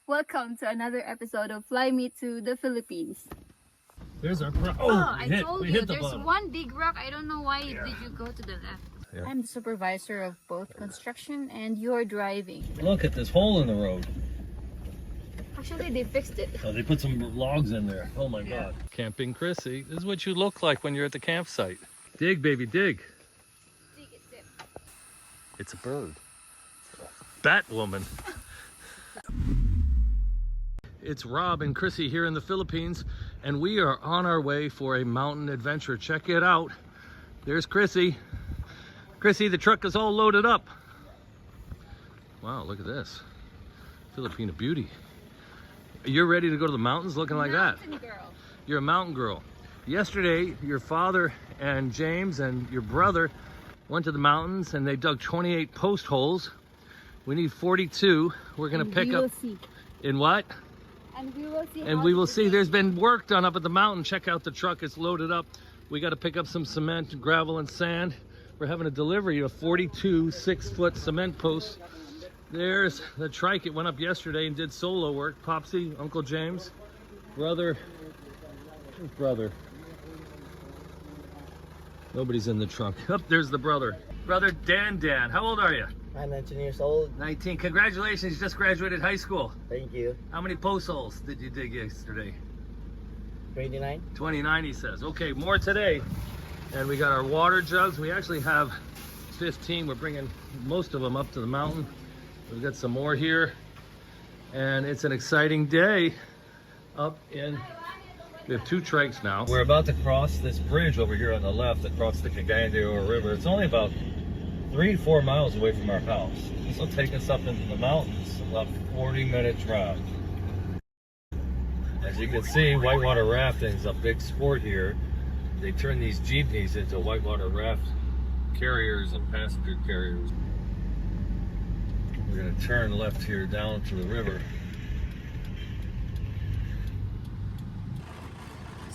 Welcome to another episode of Fly Me to the Philippines. There's our I told you, there's one big rock. I don't know why did you go to the left. Yeah. I'm the supervisor of both construction and you're driving. Look at this hole in the road. Actually, they fixed it. Oh, they put some logs in there. Oh my God. Camping Chrissy. This is what you look like when you're at the campsite. Dig, baby, dig. It's a bird. Bat woman. It's Rob and Chrissy here in the Philippines, and we are on our way for a mountain adventure. Check it out. There's Chrissy. Chrissy, the truck is all loaded up. Wow, look at this. Filipina beauty. You're ready to go to the mountains looking like that? Mountain girl. You're a mountain girl. Yesterday, your father and James and your brother went to the mountains and they dug 28 post holes. We need 42. We're gonna pick up. See. In what? And we will see. And we will see. There's been work done up at the mountain. Check out the truck. It's loaded up. We got to pick up some cement, gravel, and sand. We're having a delivery of 42 6-foot cement posts. There's the trike. It went up yesterday and did solo work. Popsi, Uncle James, brother. Nobody's in the trunk. Up there's the brother. Brother Dan. How old are you? I'm 19 years old. 19. Congratulations. You just graduated high school. Thank you. How many post holes did you dig yesterday? 29. 29, he says. Okay, more today. And we got our water jugs. We actually have 15. We're bringing most of them up to the mountain. We've got some more here. And it's an exciting day up in... We have 2 trikes now. We're about to cross this bridge over here on the left across the Cagayan River. It's only about 3-4 miles away from our house. This will take us up into the mountains, about 40-minute drive. As you can see, whitewater rafting is a big sport here. They turn these jeepneys into whitewater raft carriers and passenger carriers. We're going to turn left here down to the river.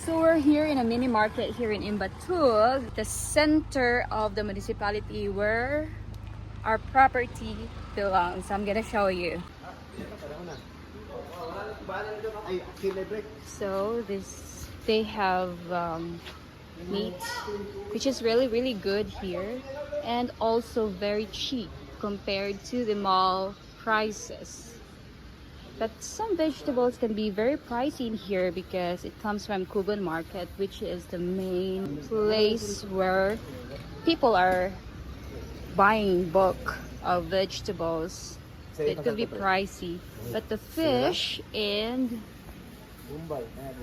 So we're here in a mini market here in Imbatug, the center of the municipality where our property belongs. I'm gonna show you. So they have meat, which is really good here, and also very cheap compared to the mall prices. But some vegetables can be very pricey in here because it comes from Cuban market, which is the main place where people are buying bulk of vegetables. So it could be pricey. But the fish and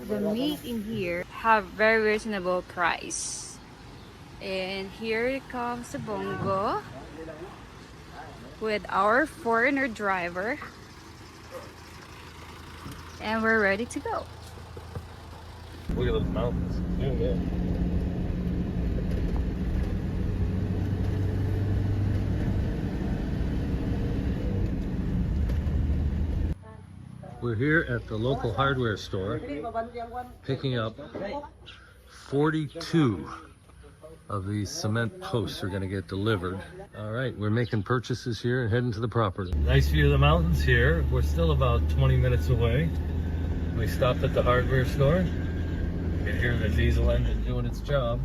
the meat in here have very reasonable price. And here comes the bongo with our foreigner driver. And we're ready to go. Look at those mountains. Yeah. We're here at the local hardware store picking up 42 of these cement posts are going to get delivered. All right, we're making purchases here and heading to the property. Nice view of the mountains here. We're still about 20 minutes away. We stopped at the hardware store. You can hear the diesel engine doing its job.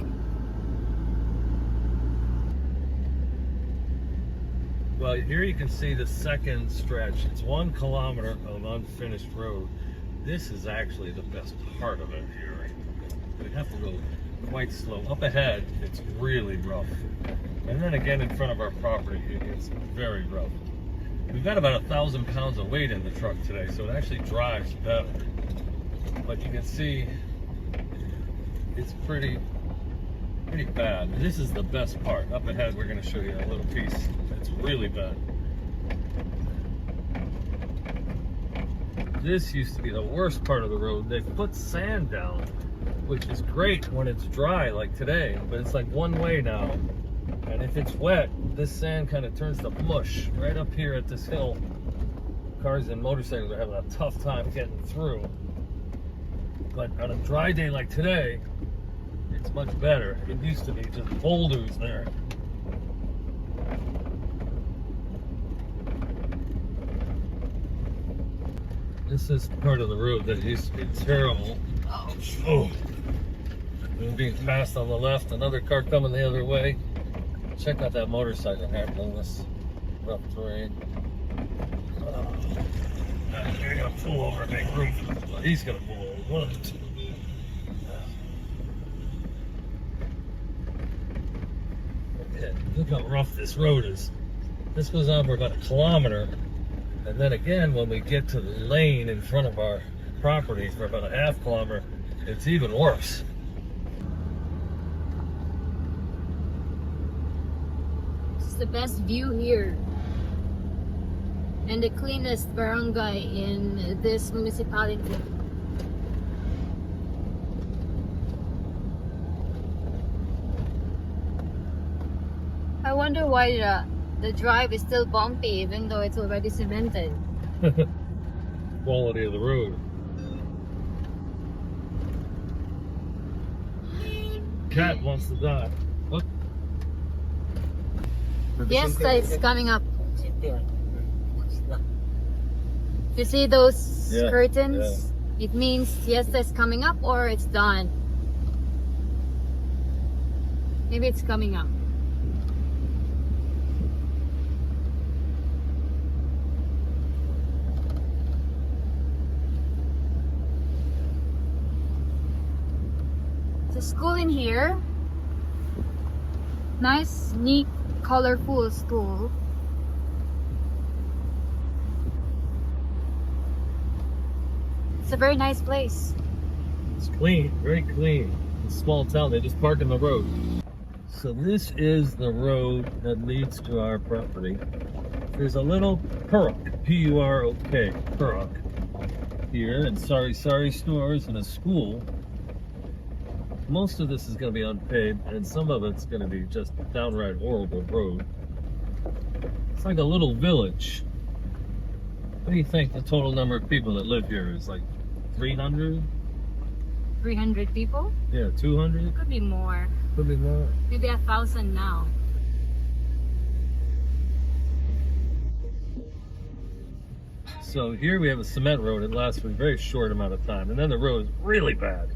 Well, here you can see the second stretch. It's 1 kilometer of unfinished road. This is actually the best part of it here. We have to go quite slow. Up ahead, it's really rough. And then again in front of our property, it's very rough. We've got about 1,000 pounds of weight in the truck today, so it actually drives better. But you can see it's pretty bad. This is the best part. Up ahead, we're going to show you a little piece. It's really bad. This used to be the worst part of the road. They've put sand down, which is great when it's dry like today, but it's like one way now. And if it's wet, this sand kind of turns to mush right up here at this hill. Cars and motorcycles are having a tough time getting through. But on a dry day like today, it's much better. It used to be just boulders there. This is part of the road that used to be terrible. Oh, we're being passed on the left. Another car coming the other way. Check out that motorcycle handling this rough terrain. You're gonna pull over and make room for this. Well, he's gonna pull over. One of the two. Okay, look how rough this road is. This goes on for about 1 kilometer. And then again, when we get to the lane in front of our property for about 1/2 kilometer, it's even worse. It's the best view here. And the cleanest barangay in this municipality. I wonder why the drive is still bumpy even though it's already cemented. Quality of the road. Cat wants to die. Look. Yes, it's coming up. You see those Yeah, curtains? It means siesta is coming up or it's done. Maybe it's coming up. There's a school in here. Nice, neat, colorful school. It's a very nice place. It's clean, very clean. It's a small town, they just park in the road. So this is the road that leads to our property. There's a little Purrock, P-U-R-O-K, Purrock here, and Sorry stores and a school. Most of this is going to be unpaved, and some of it's going to be just downright horrible road. It's like a little village. What do you think the total number of people that live here is? Like 300? 300 people? Yeah, 200? Could be more. Could be more. Maybe 1,000 now. So here we have a cement road. It lasts for a very short amount of time, and then the road is really bad.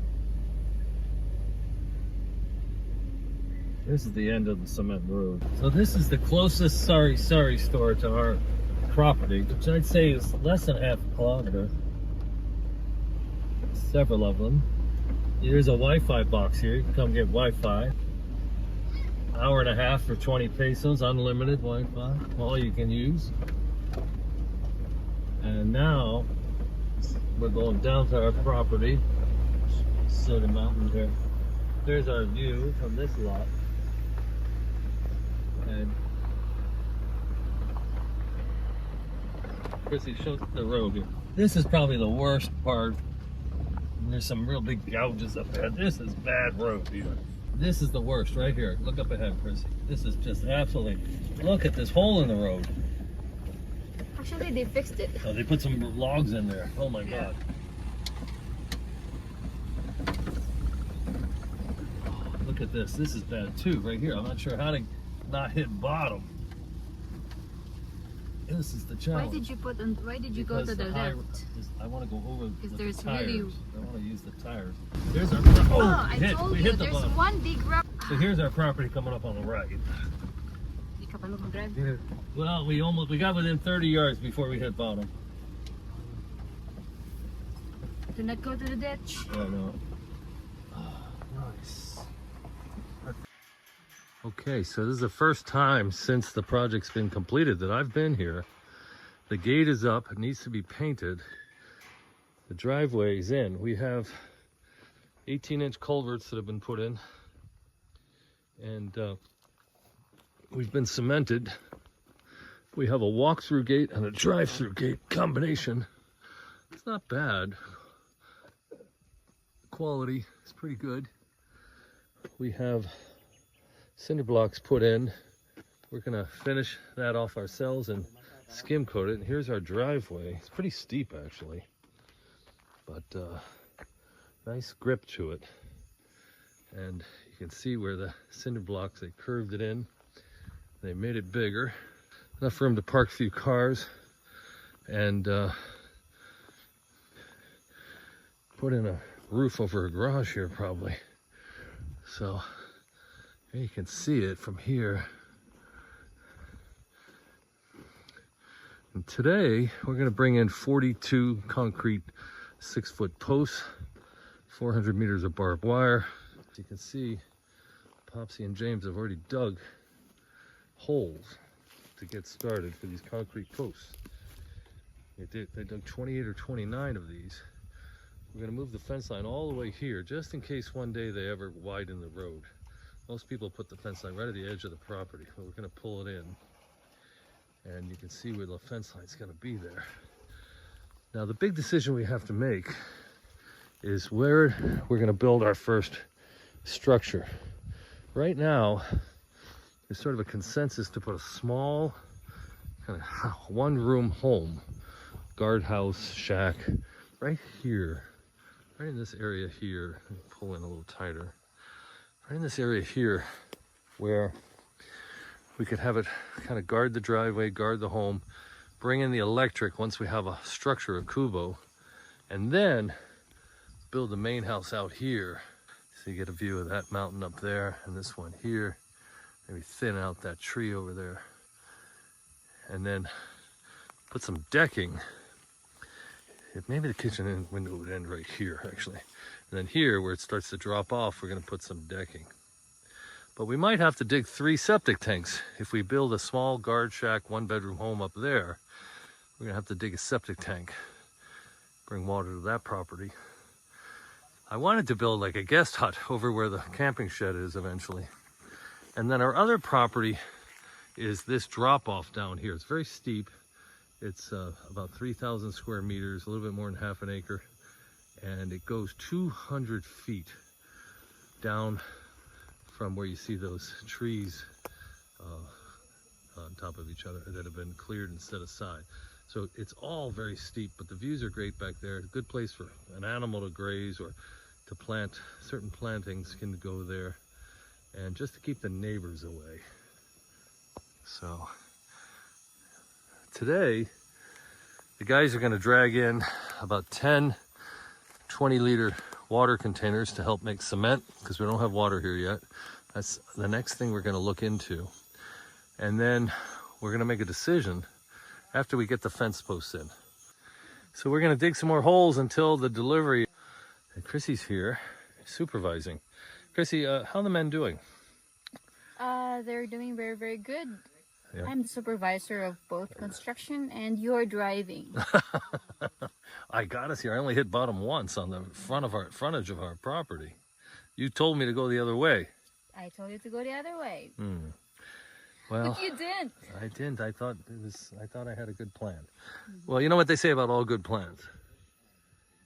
This is the end of the cement road. So this is the closest Sorry store to our property, which I'd say is less than 1/2 kilometer. Several of them. There's a Wi-Fi box here. You can come get Wi-Fi. 1.5 hours for 20 pesos, unlimited Wi-Fi, all you can use. And now we're going down to our property. So the mountain there. There's our view from this lot. And Chrissy, show the road here. This is probably the worst part. There's some real big gouges up there. This is bad road here. This is the worst right here. Look up ahead, Chrissy. This is just absolutely, look at this hole in the road. Actually, they fixed it. Oh, they put some logs in there. Oh my God. Oh, look at this. This is bad too, right here. I'm not sure how to not hit bottom. This is the challenge. Why did you go to the left? I want to go over Because with there's the tires. really- I want to use the tires. There's our I told we you, hit the there's bottom. one big rock. So here's our property coming up on the right. Di ka pa mag-drive? Well, we got within 30 yards before we hit bottom. Do not go to the ditch. Oh no. Nice. Okay, so this is the first time since the project's been completed that I've been here. The gate is up, it needs to be painted. The driveway is in. We have 18-inch culverts that have been put in. And we've been cemented. We have a walk-through gate and a drive-through gate combination. It's not bad. Quality is pretty good. We have cinder blocks put in. We're gonna finish that off ourselves and skim coat it. And here's our driveway. It's pretty steep actually, but nice grip to it. And you can see where the cinder blocks, they curved it in. They made it bigger, enough room to park a few cars. And put in a roof over a garage here probably. So here you can see it from here. And today we're going to bring in 42 concrete 6-foot posts, 400 meters of barbed wire. As you can see, Papsi and James have already dug holes to get started for these concrete posts. They dug 28 or 29 of these. We're going to move the fence line all the way here, just in case one day they ever widen the road. Most people put the fence line right at the edge of the property, but we're going to pull it in. And you can see where the fence line is going to be there. Now the big decision we have to make is where we're going to build our first structure. Right now, there's sort of a consensus to put a small, kind of one-room home, guardhouse, shack, right here, right in this area here. Let me pull in a little tighter. Right in this area here, where we could have it kind of guard the driveway, guard the home, bring in the electric once we have a structure, a kubo, and then build the main house out here. So you get a view of that mountain up there and this one here. Maybe thin out that tree over there. And then put some decking. Maybe the kitchen window would end right here, actually. And then here, where it starts to drop off, we're going to put some decking. But we might have to dig 3 septic tanks. If we build a small guard shack, 1-bedroom home up there, we're going to have to dig a septic tank, bring water to that property. I wanted to build like a guest hut over where the camping shed is eventually. And then our other property is this drop off down here. It's very steep. It's about 3,000 square meters, a little bit more than half an acre. And it goes 200 feet down from where you see those trees on top of each other that have been cleared and set aside. So it's all very steep, but the views are great back there. It's a good place for an animal to graze or to plant. Certain plantings can go there, and just to keep the neighbors away. So today, the guys are going to drag in about 10 20-liter water containers to help make cement, because we don't have water here yet. That's the next thing we're going to look into. And then we're going to make a decision after we get the fence posts in. So we're going to dig some more holes until the delivery. And Chrissy's here supervising. Chrissy, how are the men doing? They're doing very, very good. Yeah. I'm the supervisor of both construction and you're driving. I got us here. I only hit bottom once on the frontage of our property. You told me to go the other way. I told you to go the other way. Well, but you didn't. I didn't. I thought I had a good plan. Well, you know what they say about all good plans?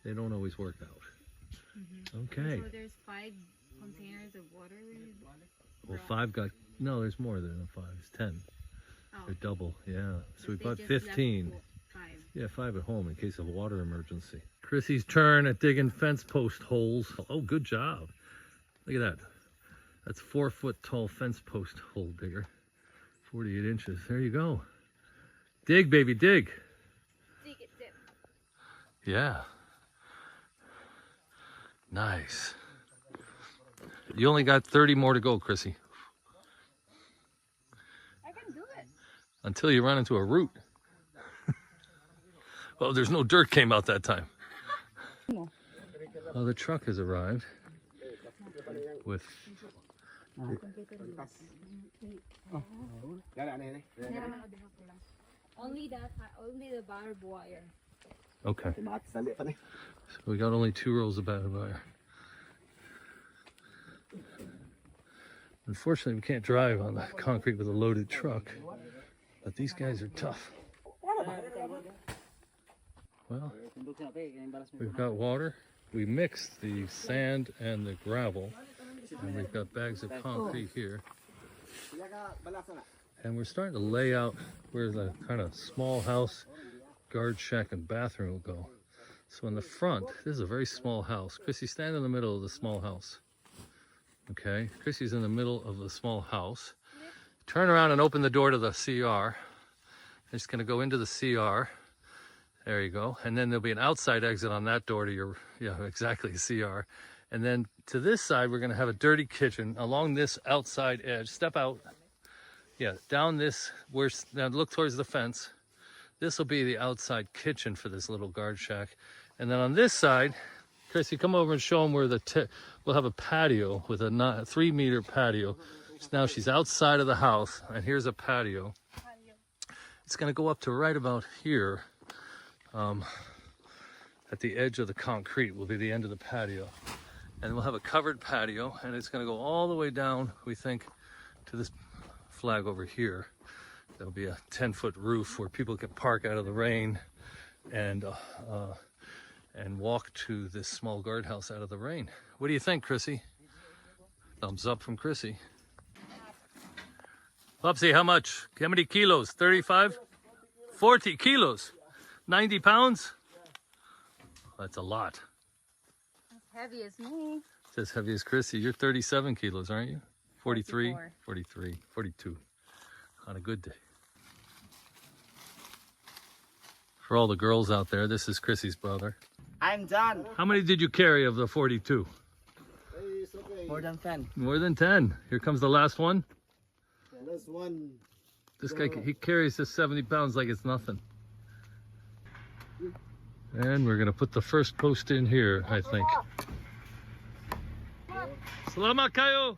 They don't always work out. Okay. So there's 5 containers of water. Well, 5 got, no, there's more than 5. It's 10. Oh. They're double, yeah. So we They bought just 15. left 5. Yeah, 5 at home in case of water emergency. Chrissy's turn at digging fence post holes. Oh, good job. Look at that. That's 4-foot tall fence post hole digger. 48 inches. There you go. Dig, baby, dig. Dig it, dip. Yeah. Nice. You only got 30 more to go, Chrissy. I can do it. Until you run into a root. Well, there's no dirt came out that time. Well, the truck has arrived with... Only the barbed wire. Okay. So we got only 2 rolls of barbed wire. Unfortunately, we can't drive on the concrete with a loaded truck, but these guys are tough. Well, we've got water. We mixed the sand and the gravel, and we've got bags of concrete here. And we're starting to lay out where the kind of small house, guard shack, and bathroom will go. So in the front, this is a very small house. Chrissy, stand in the middle of the small house. Okay, Chrissy's in the middle of the small house. Turn around and open the door to the CR. I'm just gonna go into the CR. There you go. And then there'll be an outside exit on that door to your, yeah, exactly, CR. And then to this side, we're going to have a dirty kitchen along this outside edge. Step out. Yeah, down this, now look towards the fence. This will be the outside kitchen for this little guard shack. And then on this side, Chrissy, come over and show them where we'll have a patio with a 3-meter patio. So now she's outside of the house, and here's a patio. It's going to go up to right about here. At the edge of the concrete will be the end of the patio. And we'll have a covered patio, and it's going to go all the way down, we think, to this flag over here. There'll be a 10-foot roof where people can park out of the rain and walk to this small guardhouse out of the rain. What do you think, Chrissy? Thumbs up from Chrissy. Papsi, how much? How many kilos? 35? 40 kilos? 90 pounds? That's a lot. As heavy as me. It's as heavy as Chrissy. You're 37 kilos, aren't you? 43? 44. 43, 42 on a good day. For all the girls out there, this is Chrissy's brother. I'm done. How many did you carry of the 42? More than 10. More than 10. Here comes the last one. Last one. This guy, he carries this 70 pounds like it's nothing. And we're gonna put the first post in here, I think. Salamat kayo!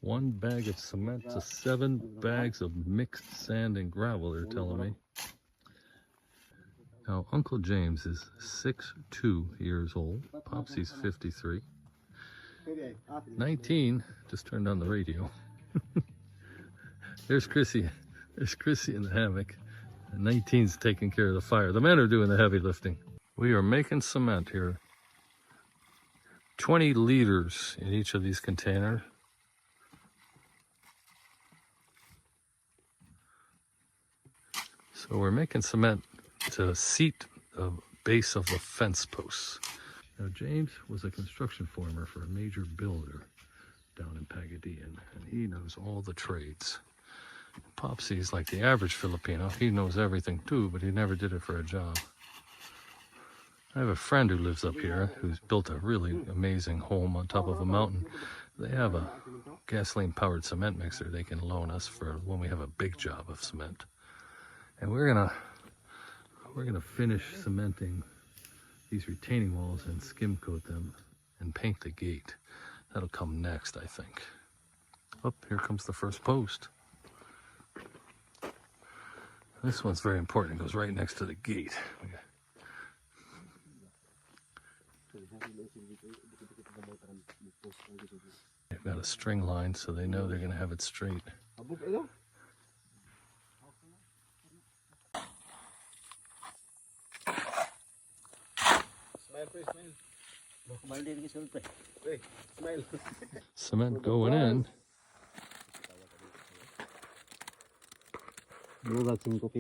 One bag of cement to 7 bags of mixed sand and gravel, they're telling me. Now, Uncle James is 62 years old. Popsy's 53. 19, just turned on the radio. There's Chrissy. There's Chrissy in the hammock. And 19's taking care of the fire. The men are doing the heavy lifting. We are making cement here. 20 liters in each of these containers. So we're making cement to seat the base of the fence posts. Now James was a construction foreman for a major builder down in Pagadian, and he knows all the trades. Popsy's like the average Filipino. He knows everything too, but he never did it for a job. I have a friend who lives up here who's built a really amazing home on top of a mountain. They have a gasoline-powered cement mixer they can loan us for when we have a big job of cement. And we're gonna finish cementing these retaining walls and skim coat them and paint the gate. That'll come next, I think. Oh, here comes the first post. This one's very important. It goes right next to the gate. They've got a string line so they know they're gonna have it straight. Cement going in.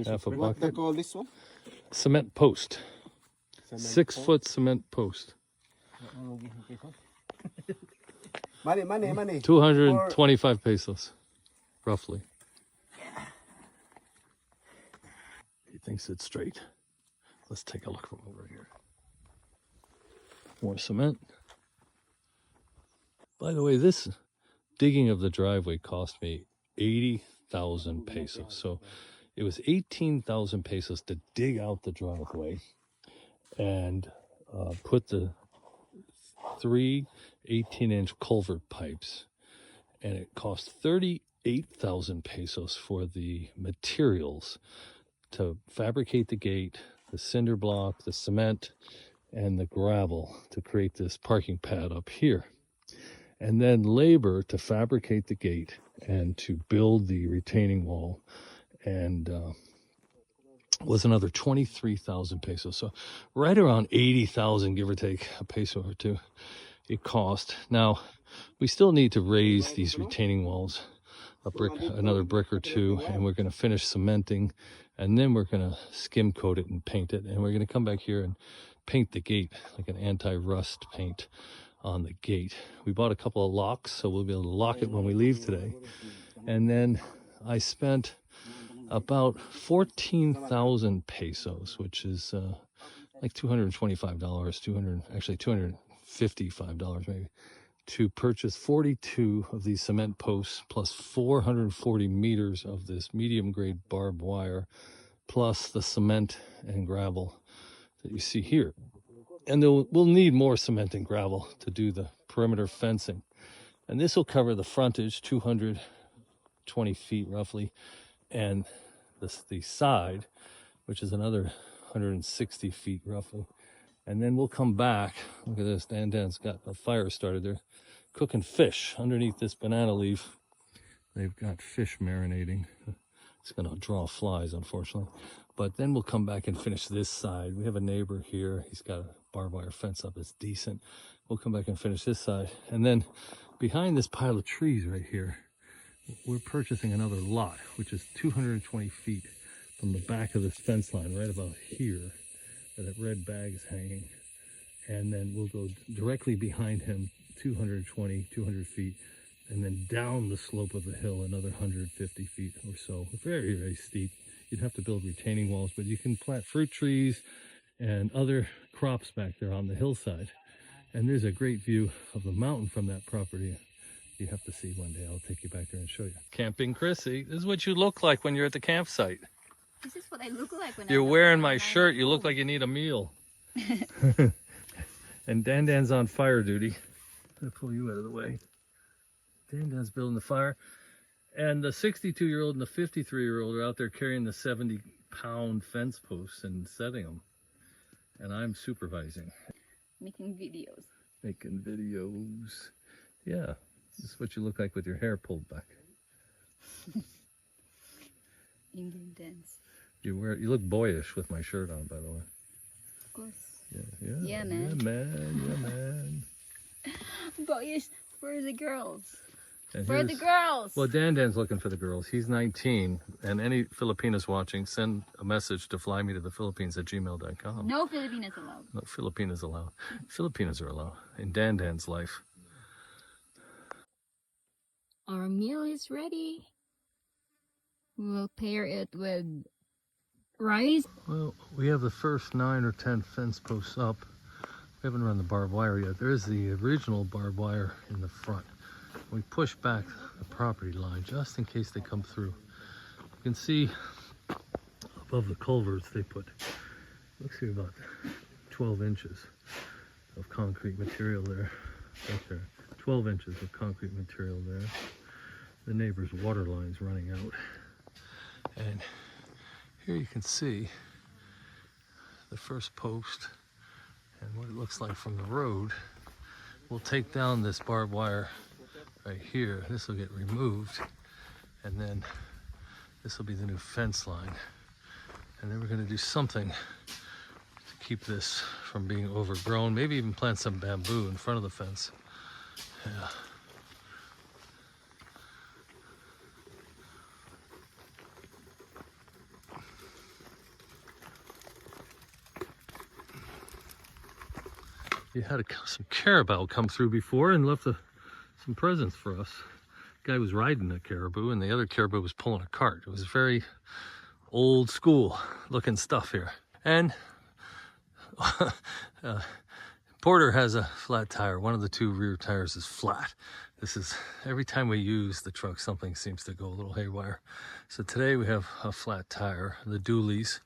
Half a What bucket. they call this one? Cement post. 6-foot cement post. Money. 225 pesos, roughly. He thinks it's straight. Let's take a look from over here. More cement. By the way, this digging of the driveway cost me 80,000 pesos. So it was 18,000 pesos to dig out the driveway and put the 3 18-inch culvert pipes. And it cost 38,000 pesos for the materials to fabricate the gate, the cinder block, the cement, and the gravel to create this parking pad up here. And then labor to fabricate the gate and to build the retaining wall, and was another 23,000 pesos. So right around 80,000, give or take a peso or two, it cost. Now, we still need to raise these retaining walls another brick or two, and we're going to finish cementing, and then we're going to skim coat it and paint it, and we're going to come back here and paint the gate like an anti-rust paint on the gate. We bought a couple of locks, so we'll be able to lock it when we leave today. And then I spent about 14,000 pesos, which is like $225, actually $255 maybe, to purchase 42 of these cement posts plus 440 meters of this medium grade barbed wire, plus the cement and gravel that you see here. And we'll need more cement and gravel to do the perimeter fencing. And this will cover the frontage, 220 feet roughly, and the side, which is another 160 feet roughly. And then we'll come back. Look at this, Dan's got a fire started there, cooking fish underneath this banana leaf. They've got fish marinating. It's gonna draw flies, unfortunately. But then we'll come back and finish this side. We have a neighbor here. He's got a barbed wire fence up. It's decent. We'll come back and finish this side. And then behind this pile of trees right here, we're purchasing another lot, which is 220 feet from the back of this fence line, right about here, where that red bag is hanging. And then we'll go directly behind him, 200 feet, and then down the slope of the hill, another 150 feet or so. Very, very steep. You'd have to build retaining walls, but you can plant fruit trees and other crops back there on the hillside. And there's a great view of the mountain from that property. You have to see one day. I'll take you back there and show you. Camping Chrissy. This is what you look like when you're at the campsite. This is what I look like when you're wearing my shirt. You look like you need a meal. And Dan's on fire duty. I'll pull you out of the way. Dan's building the fire. And the 62-year-old and the 53-year-old are out there carrying the 70-pound fence posts and setting them. And I'm supervising. Making videos. Making videos. Yeah. This is what you look like with your hair pulled back. Indian dance. You look boyish with my shirt on, by the way. Of course. Yeah, man. Yeah, man. Boyish for the girls. And for the girls. Well, Dan's looking for the girls. He's 19, and any Filipinas watching, send a message to flymetothe@gmail.com. No Filipinas allowed. No Filipinas allowed. Filipinas are allowed in Dan's life. Our meal is ready. We'll pair it with rice. Well, we have the first 9 or 10 fence posts up. We haven't run the barbed wire yet. There is the original barbed wire in the front. We push back the property line just in case they come through. You can see above the culverts they put, looks here, about 12 inches of concrete material there. Right there. 12 inches of concrete material there. The neighbor's water line's running out. And here you can see the first post and what it looks like from the road. We'll take down this barbed wire right here. This will get removed, and then this will be the new fence line. And then we're going to do something to keep this from being overgrown. Maybe even plant some bamboo in front of the fence. Yeah. You had some caribou come through before and left some presents for us. The guy was riding a caribou and the other caribou was pulling a cart. It was very old school looking stuff here. And Porter has a flat tire. One of the 2 rear tires is flat. This is, every time we use the truck, something seems to go a little haywire. So today we have a flat tire, the dualies.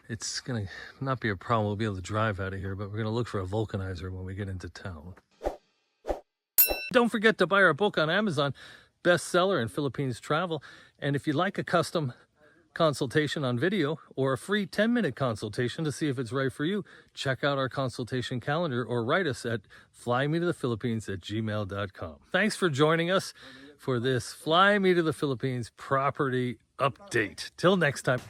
It's gonna not be a problem. We'll be able to drive out of here, but we're gonna look for a vulcanizer when we get into town. Don't forget to buy our book on Amazon, bestseller in Philippines travel. And if you'd like a custom consultation on video or a free 10-minute consultation to see if it's right for you, check out our consultation calendar or write us at flymetothe@gmail.com. Thanks for joining us for this Fly Me to the Philippines property update. Till next time.